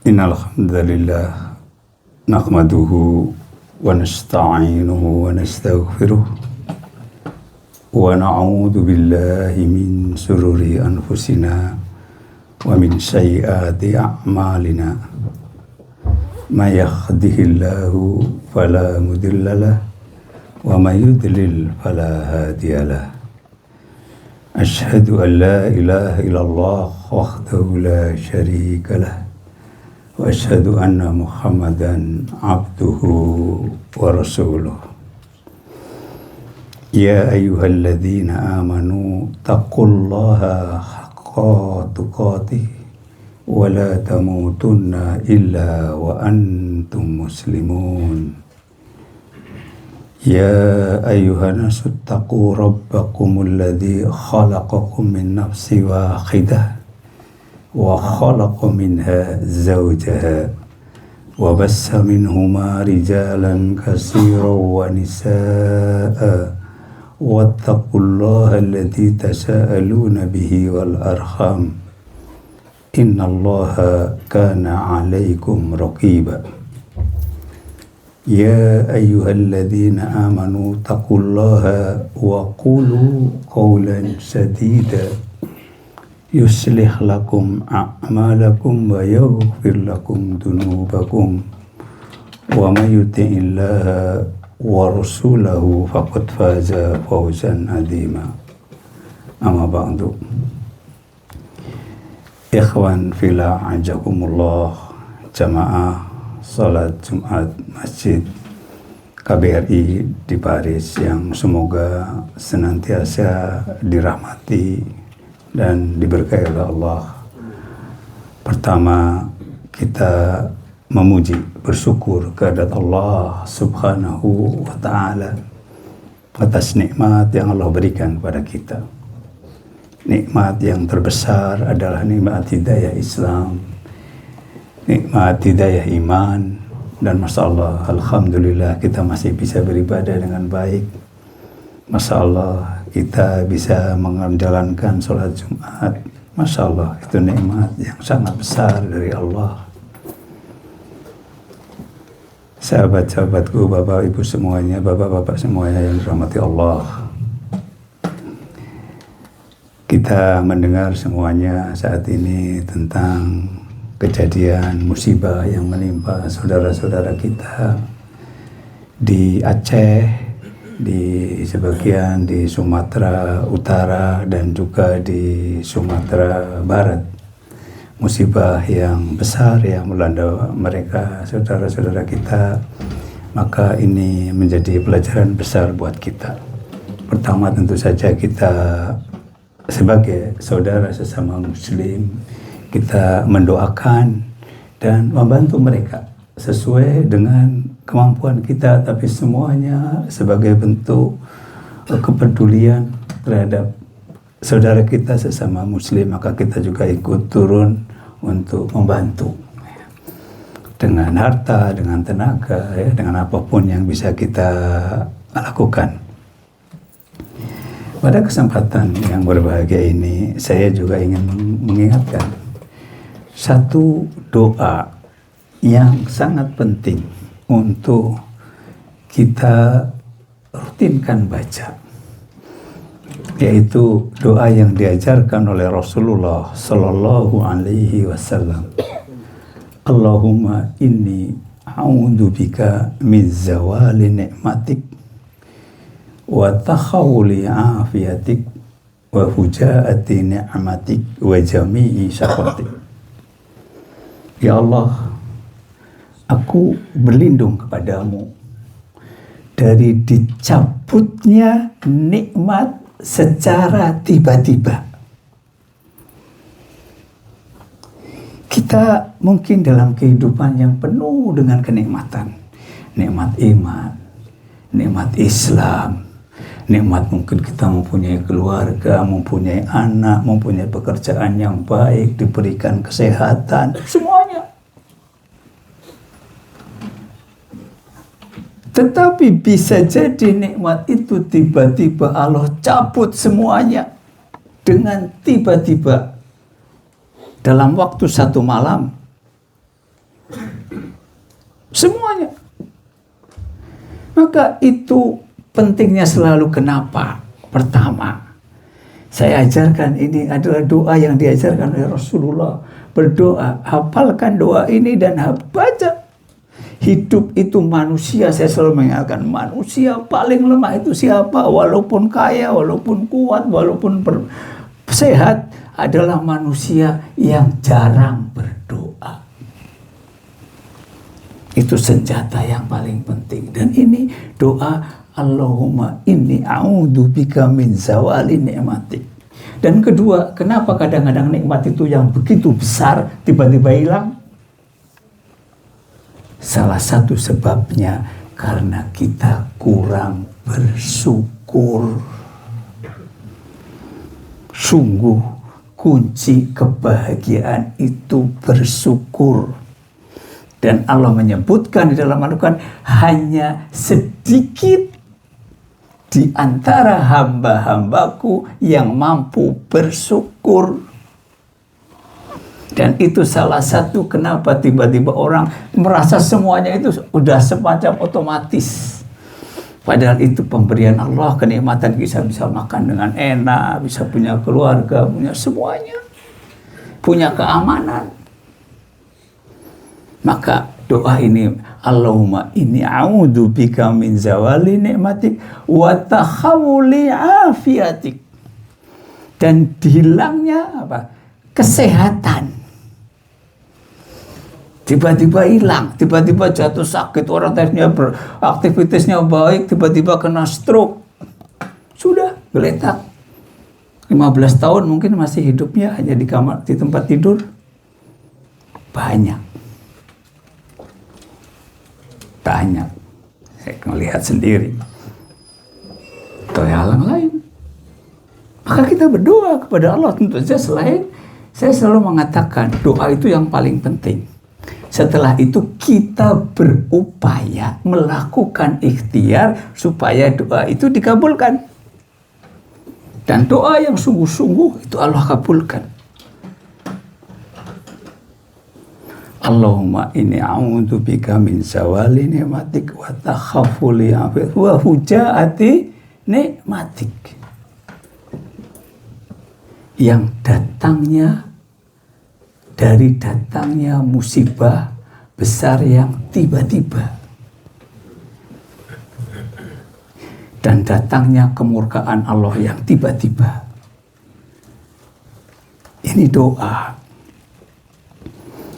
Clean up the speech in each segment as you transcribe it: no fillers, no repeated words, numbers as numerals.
Innal hamdalillah nahmaduhu wa nasta'inuhu wa nastaghfiruh wa na'udzu billahi min shururi anfusina wa min sayyiati a'malina. May yahdihillahu fala mudhillalah wa may yudlil fala hadiyalah. Asyhadu an la ilaha illallah wahdahu la syarika lah wa asyhadu anna Muhammadan abduhu wa rasuluh. Ya ayyuhalladzina amanu taqullaha haqqa tuqatih wa la tamutunna illa wa antum muslimun. Ya ayyuhan nasu taqu rabbakumul ladzi khalaqakum min nafsin wahidah wa khalaqa minha zawjaha wa bassa minhuma rijalan katsiran wa nisaa'a wattaqullaha alladzi tasaaluna bihi wal arham innallaha kana 'alaikum raqiba. Ya ayyuhalladzina amanu taqullaha wa qulu qawlan sadida yuslih lakum a'malakum wa yaghfir lakum dunubakum wa may yuti'illaha wa rasulahu faqad faza fawzan 'azima. Amma ba'du. Ikhwan fillah ajakumullah, jamaah salat Jumat Masjid KBRI di Paris yang semoga senantiasa dirahmati dan diberkahi oleh Allah. Pertama, kita memuji, bersyukur kehadirat Allah Subhanahu wa Ta'ala atas nikmat yang Allah berikan kepada kita. Nikmat yang terbesar adalah nikmat hidayah Islam, nikmat hidayah iman, dan Masya Allah, Alhamdulillah kita masih bisa beribadah dengan baik. Masya Allah, kita bisa menjalankan sholat Jumat. Masya Allah, itu nikmat yang sangat besar dari Allah. Sahabat-sahabatku, bapak ibu semuanya, bapak-bapak semuanya yang dirahmati Allah, kita mendengar semuanya saat ini tentang kejadian musibah yang menimpa saudara-saudara kita di Aceh, di sebagian di Sumatera Utara dan juga di Sumatera Barat. Musibah yang besar yang melanda mereka, saudara-saudara kita. Maka ini menjadi pelajaran besar buat kita. Pertama, tentu saja kita sebagai saudara sesama muslim, kita mendoakan dan membantu mereka sesuai dengan kemampuan kita, tapi semuanya sebagai bentuk kepedulian terhadap saudara kita sesama muslim. Maka kita juga ikut turun untuk membantu dengan harta, dengan tenaga, ya, dengan apapun yang bisa kita lakukan. Pada kesempatan yang berbahagia ini, saya juga ingin mengingatkan satu doa yang sangat penting untuk kita rutinkan baca, yaitu doa yang diajarkan oleh Rasulullah Sallallahu Alaihi Wasallam. Allahumma inni a'udzu bika min zawali ni'matik wa takhawuli afiyatik wa hujaati ni'matik wa jami'i syakwatik. Ya Allah, aku berlindung kepadamu dari dicabutnya nikmat secara tiba-tiba. Kita mungkin dalam kehidupan yang penuh dengan kenikmatan, nikmat iman, nikmat Islam, nikmat mungkin kita mempunyai keluarga, mempunyai anak, mempunyai pekerjaan yang baik, diberikan kesehatan, semuanya. Tetapi bisa jadi nikmat itu tiba-tiba Allah cabut semuanya dengan tiba-tiba. Dalam waktu satu malam Semuanya. Maka itu pentingnya selalu. Kenapa? Pertama, saya ajarkan ini adalah doa yang diajarkan oleh Rasulullah. Berdoa, hafalkan doa ini dan baca. Hidup itu manusia, saya selalu mengingatkan, manusia paling lemah itu siapa? Walaupun kaya, walaupun kuat, walaupun sehat, adalah manusia yang jarang berdoa. Itu senjata yang paling penting. Dan ini doa, Allahumma inni a'udzubika min zawali ni'matik. Dan kedua, kenapa kadang-kadang nikmat itu yang begitu besar tiba-tiba hilang? Salah satu sebabnya karena kita kurang bersyukur. Sungguh kunci kebahagiaan itu bersyukur. Dan Allah menyebutkan di dalam Al-Quran, hanya sedikit di antara hamba-hambaku yang mampu bersyukur. Dan itu salah satu kenapa tiba-tiba orang merasa semuanya itu udah semacam otomatis. Padahal itu pemberian Allah, kenikmatan bisa makan dengan enak, bisa punya keluarga, punya semuanya. Punya keamanan. Maka doa ini, Allahumma inni a'udzubika min zawali ni'matik wa tahawuli afiatik. Dan hilangnya apa? Kesehatan. Tiba-tiba hilang, tiba-tiba jatuh sakit, orang tadinya beraktivitasnya baik, tiba-tiba kena stroke. Sudah, geletak. 15 tahun mungkin masih hidupnya hanya di kamar, di tempat tidur. Banyak. Saya melihat sendiri. Atau yang lain. Maka kita berdoa kepada Allah. Tentu saja saya selalu mengatakan doa itu yang paling penting. Setelah itu kita berupaya melakukan ikhtiar supaya doa itu dikabulkan. Dan doa yang sungguh-sungguh itu Allah kabulkan. Allahumma inni a'udzubika min zawali ni'matik wa takhafuli afik wa hujaati ni'matik. Yang datangnya musibah besar yang tiba-tiba. Dan datangnya kemurkaan Allah yang tiba-tiba. Ini doa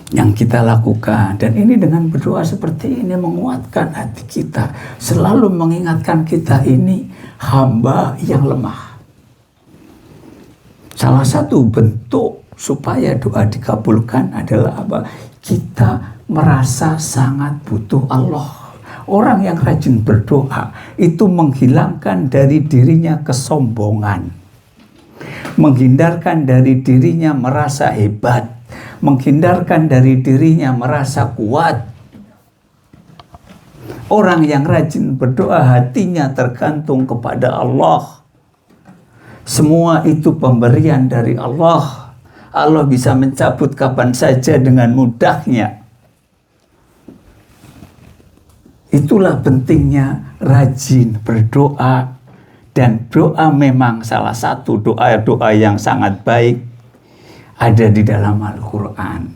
yang kita lakukan, dan ini dengan berdoa seperti ini menguatkan hati kita, selalu mengingatkan kita ini hamba yang lemah. Salah satu bentuk supaya doa dikabulkan adalah apa? Kita merasa sangat butuh Allah. Orang yang rajin berdoa itu menghilangkan dari dirinya kesombongan, menghindarkan dari dirinya merasa hebat, menghindarkan dari dirinya merasa kuat. Orang yang rajin berdoa hatinya tergantung kepada Allah. Semua itu pemberian dari Allah. Allah bisa mencabut kapan saja dengan mudahnya. Itulah pentingnya rajin berdoa. Dan doa memang salah satu doa-doa yang sangat baik ada di dalam Al-Quran.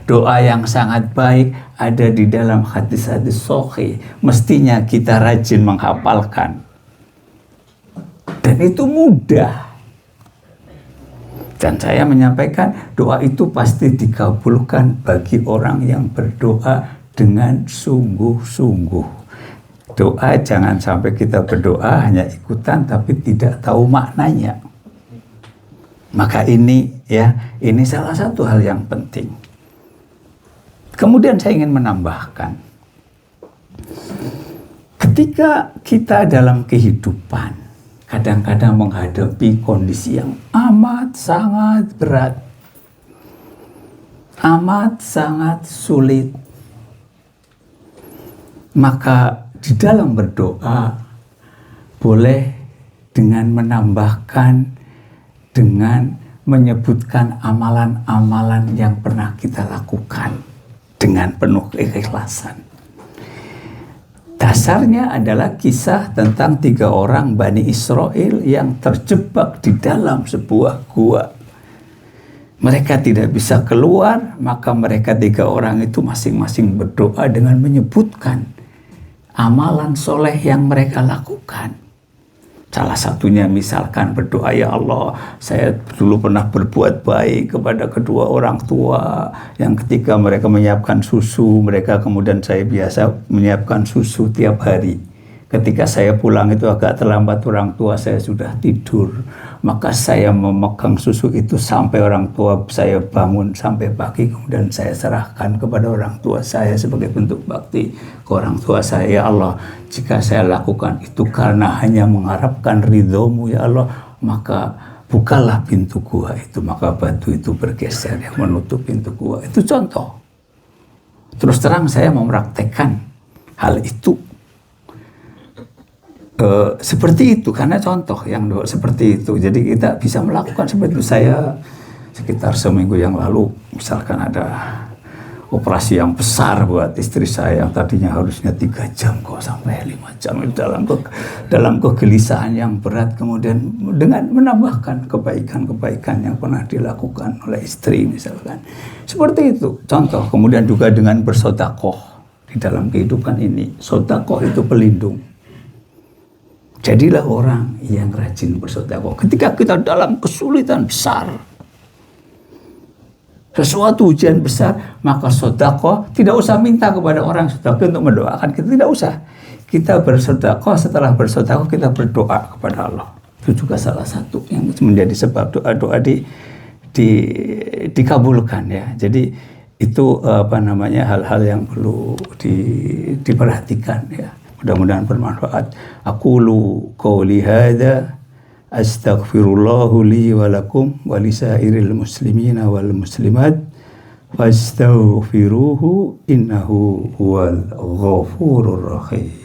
Doa yang sangat baik ada di dalam hadis-hadis sahih. Mestinya kita rajin menghafalkan. Dan itu mudah. Dan saya menyampaikan doa itu pasti dikabulkan bagi orang yang berdoa dengan sungguh-sungguh. Doa jangan sampai kita berdoa hanya ikutan tapi tidak tahu maknanya. Maka ini salah satu hal yang penting. Kemudian saya ingin menambahkan, ketika kita dalam kehidupan kadang-kadang menghadapi kondisi yang amat sangat berat, amat sangat sulit, maka di dalam berdoa boleh dengan menambahkan, dengan menyebutkan amalan-amalan yang pernah kita lakukan dengan penuh keikhlasan. Dasarnya adalah kisah tentang 3 orang Bani Israel yang terjebak di dalam sebuah gua. Mereka tidak bisa keluar, maka mereka 3 orang itu masing-masing berdoa dengan menyebutkan amalan soleh yang mereka lakukan. Salah satunya misalkan berdoa, ya Allah, saya dulu pernah berbuat baik kepada kedua orang tua yang ketika mereka menyiapkan susu, mereka kemudian saya biasa menyiapkan susu tiap hari. Ketika saya pulang itu agak terlambat, orang tua saya sudah tidur. Maka saya memegang susu itu sampai orang tua saya bangun sampai pagi. Kemudian saya serahkan kepada orang tua saya sebagai bentuk bakti ke orang tua saya. Ya Allah, jika saya lakukan itu karena hanya mengharapkan ridhomu ya Allah, maka bukalah pintu gua itu. Maka batu itu bergeser yang menutup pintu gua. Itu contoh. Terus terang saya mempraktekkan hal itu. Seperti itu karena contoh yang seperti itu, jadi kita bisa melakukan seperti itu. Saya sekitar seminggu yang lalu misalkan ada operasi yang besar buat istri saya yang tadinya harusnya 3 jam kok sampai 5 jam dalam kegelisahan yang berat, kemudian dengan menambahkan kebaikan-kebaikan yang pernah dilakukan oleh istri misalkan seperti itu contoh. Kemudian juga dengan bersedekah di dalam kehidupan ini. Sedekah itu pelindung. Jadilah orang yang rajin bersedekah. Ketika kita dalam kesulitan besar, sesuatu ujian besar, maka sedekah tidak usah minta kepada orang sedekah untuk mendoakan kita, tidak usah. Kita bersedekah, setelah bersedekah kita berdoa kepada Allah. Itu juga salah satu yang menjadi sebab doa-doa dikabulkan ya. Jadi itu hal-hal yang perlu diperhatikan ya. Mudah-mudahan bermanfaat. Aqulu qawli hadza astaghfirullahu li wa lakum wa lisairil muslimina wal muslimat fastaghfiruhu innahu huwal ghafurur rahim.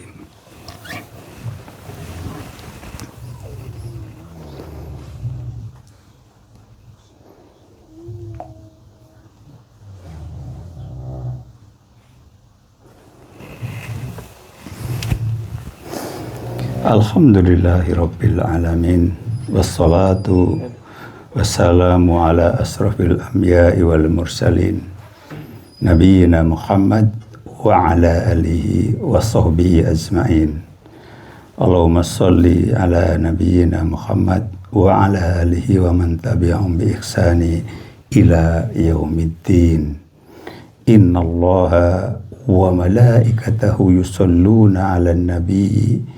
Alhamdulillahi Rabbil Alamin. Wassalatu wassalamu ala asrafil anbiya'i wal mursalin Nabiyyina Muhammad wa ala alihi wa sahbihi ajma'in. Allahumma salli ala Nabiyyina Muhammad wa ala alihi wa man tabi'ahum bi ihsani ila yaumiddin. Inna Allaha wa malaikatahu yusalluna ala nabi.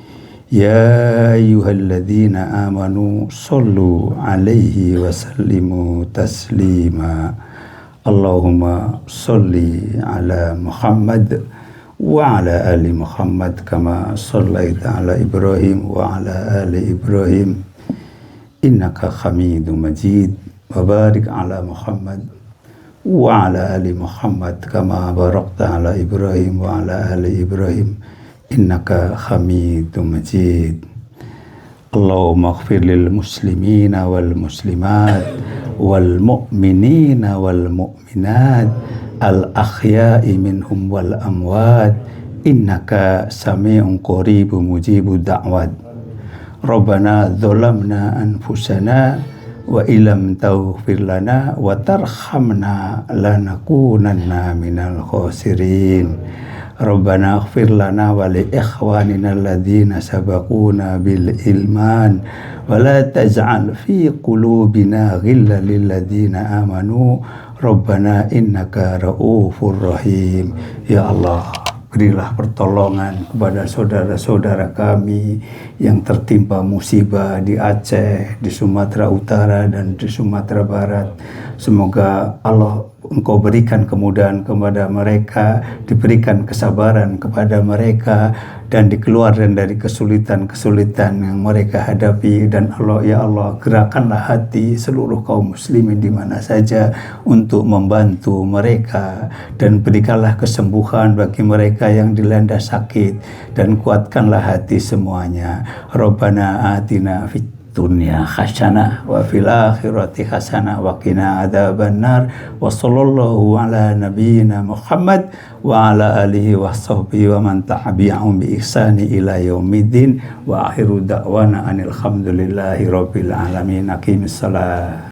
Ya ayyuhalladzina amanu sallu alaihi wa sallimu taslima. Allahumma salli ala Muhammad wa ala ali Muhammad kama sallaita ala Ibrahim wa ala ali Ibrahim innaka Hamidum Majid. Wa barik ala Muhammad wa ala ali Muhammad kama barakta ala Ibrahim wa ala ali Ibrahim innaka Hamidum Majid. Allahumma ighfir lil muslimina wal muslimat wal mu'minina wal mu'minat al ahya'i minhum wal amwat innaka sami'un qaribun mujibud da'wat. Rabbana dzalamna anfusana wa illam taghfir lana wa tarhamna lanakunanna minal khasirin. Rabbana ighfir lana wa li ikhwanina alladhina sabaquna bil iman wa la taj'al fi qulubina ghillan lil ladzina amanu Rabbana innaka raufur rahim. Ya Allah, berilah pertolongan kepada saudara-saudara kami yang tertimpa musibah di Aceh, di Sumatera Utara dan di Sumatera Barat. Semoga Allah Engkau berikan kemudahan kepada mereka, diberikan kesabaran kepada mereka, dan dikeluarkan dari kesulitan-kesulitan yang mereka hadapi. Dan Allah, ya Allah, gerakanlah hati seluruh kaum muslimin di mana saja untuk membantu mereka, dan berikanlah kesembuhan bagi mereka yang dilanda sakit, dan kuatkanlah hati semuanya. Rabbana atina fit dunya hasanah wa fil akhirati hasanah wa qina adzabannar wa sallallahu ala nabiyyina Muhammad wa ala alihi wa sahbihi wa man tabi'ahum bi ihsani ila yaumiddin wa akhiru da'wana anil hamdulillahi rabbil alamin. Aqimissalah.